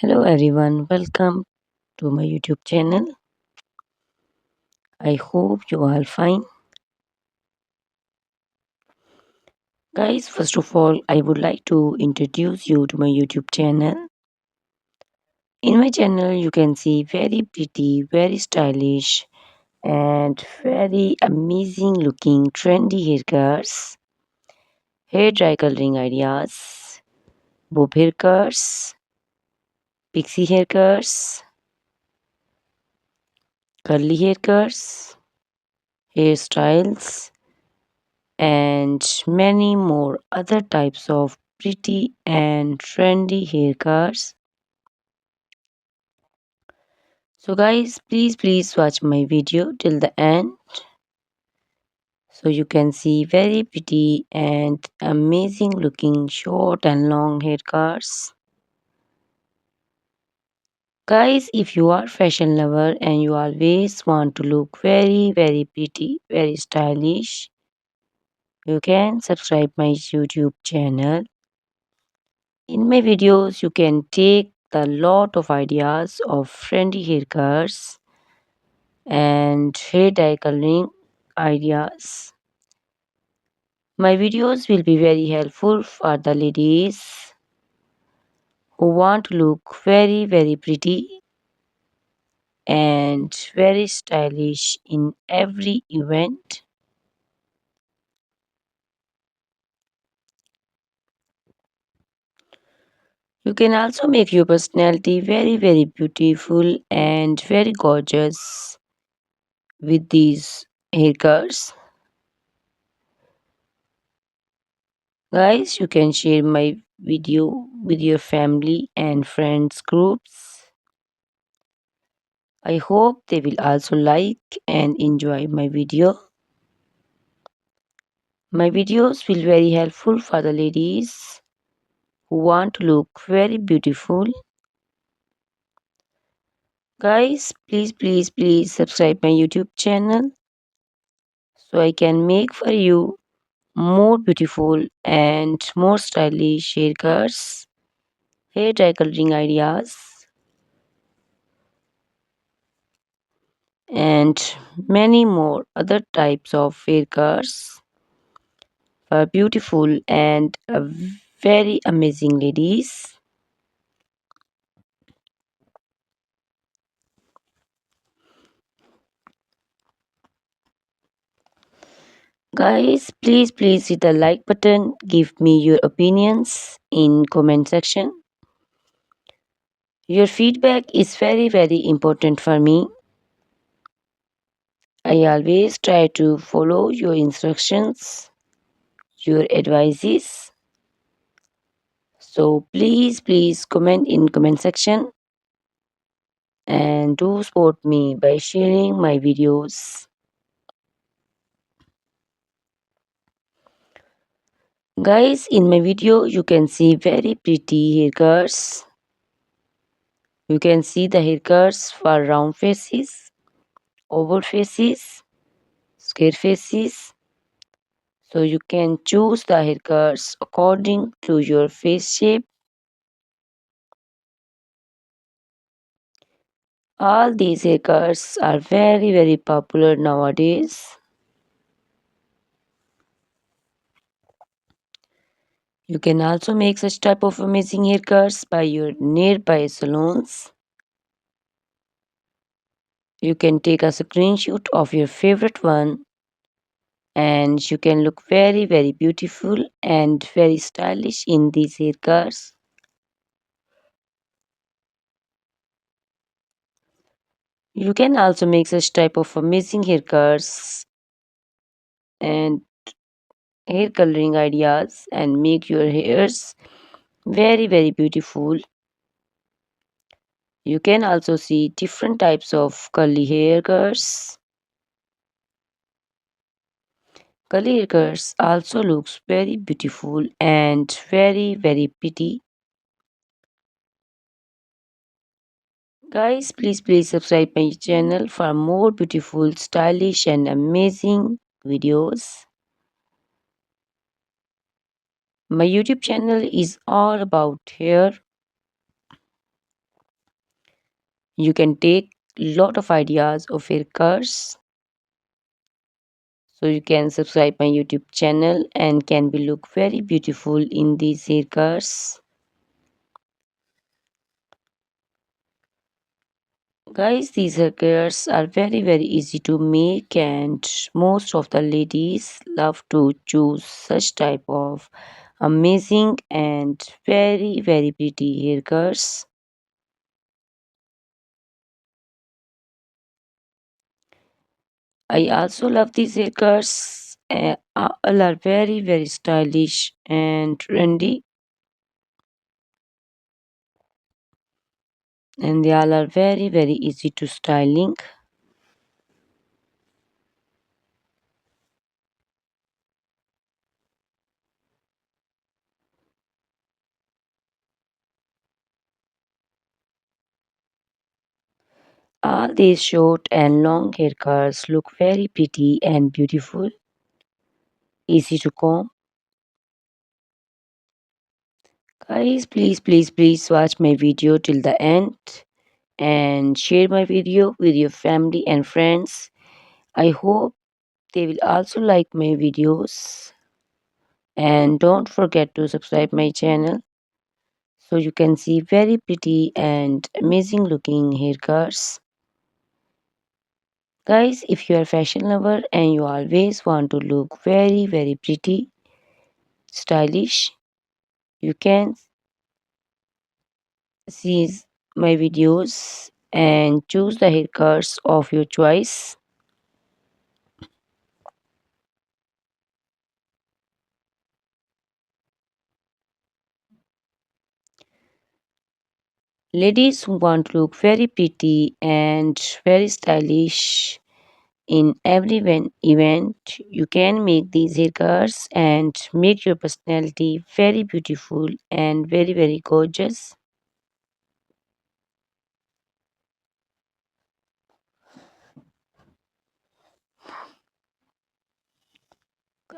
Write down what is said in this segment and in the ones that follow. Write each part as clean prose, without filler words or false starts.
Hello everyone, welcome to my YouTube channel. I hope you are fine. Guys, first of all, I would like to introduce you to my YouTube channel. In my channel, you can see very pretty, very stylish, and very amazing looking trendy haircuts, hair dry coloring ideas, bob haircuts, pixie haircuts, curly haircuts, hairstyles, and many more other types of pretty and trendy haircuts. So guys, please watch my video till the end so you can see very pretty and amazing looking short and long haircuts. Guys, if you are fashion lover and you always want to look very pretty, very stylish, you can subscribe my YouTube channel. In my videos, you can take a lot of ideas of trendy haircuts and hair dye coloring ideas. My videos will be very helpful for the ladies who want to look very pretty and very stylish in every event. You can also make your personality very beautiful and very gorgeous with these haircuts. Guys, you can share my video with your family and friends groups. I hope they will also like and enjoy my video. My videos will very helpful for the ladies who want to look very beautiful. Guys, please subscribe my YouTube channel so I can make for you more beautiful and more stylish haircuts, hair dye coloring ideas, and many more other types of haircuts for beautiful and very amazing ladies. Guys, please hit the like button. Give me your opinions in comment section. Your feedback is very important for me. I always try to follow your instructions, your advices. So please comment in comment section and do support me by sharing my videos. Guys, in my video you can see very pretty haircuts. You can see the haircuts for round faces, oval faces, square faces. So you can choose the haircuts according to your face shape. All these haircuts are very popular nowadays. You can also make such type of amazing haircuts by your nearby salons. You can take a screenshot of your favorite one and you can look very beautiful and very stylish in these haircuts. You can also make such type of amazing haircuts and hair coloring ideas and make your hairs very beautiful. You can also see different types of curly haircuts. Curly haircuts also looks very beautiful and very pretty. Guys, please subscribe my channel for more beautiful, stylish and amazing videos. My YouTube channel is all about hair. You can take lot of ideas of haircuts. So you can subscribe my YouTube channel and can be look very beautiful in these haircuts. Guys, these haircuts are very easy to make, and most of the ladies love to choose such type of amazing and very pretty haircuts. I also love these haircuts. All are very stylish and trendy, and they all are very easy to styling. All these short and long haircuts look very pretty and beautiful, easy to comb. Guys, please watch my video till the end and share my video with your family and friends. I hope they will also like my videos, and don't forget to subscribe my channel so you can see very pretty and amazing looking haircuts. Guys, if you are fashion lover and you always want to look very pretty, stylish, you can see my videos and choose the haircuts of your choice. Ladies who want to look very pretty and very stylish in every event, you can make these haircuts and make your personality very beautiful and very gorgeous.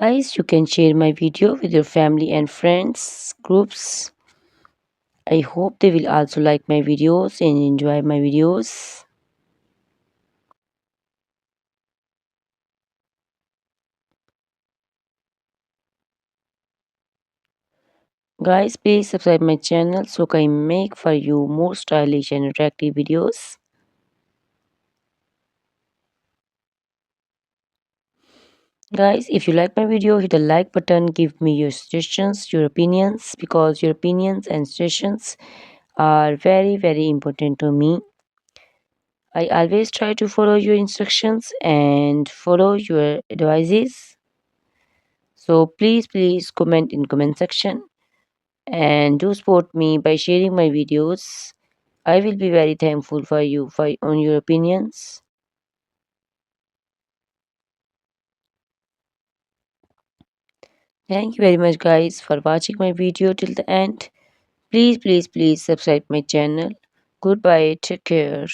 Guys, you can share my video with your family and friends groups. I hope they will also like my videos and enjoy my videos. Guys, please subscribe my channel so I can make for you more stylish and attractive videos. Guys, if you like my video, hit the like button, give me your suggestions, your opinions, because your opinions and suggestions are very important to me. I always try to follow your instructions and follow your advices. So please comment in comment section and do support me by sharing my videos. I will be very thankful for you for on your opinions. Thank you very much guys for watching my video till the end. Please subscribe my channel. Goodbye. Take care.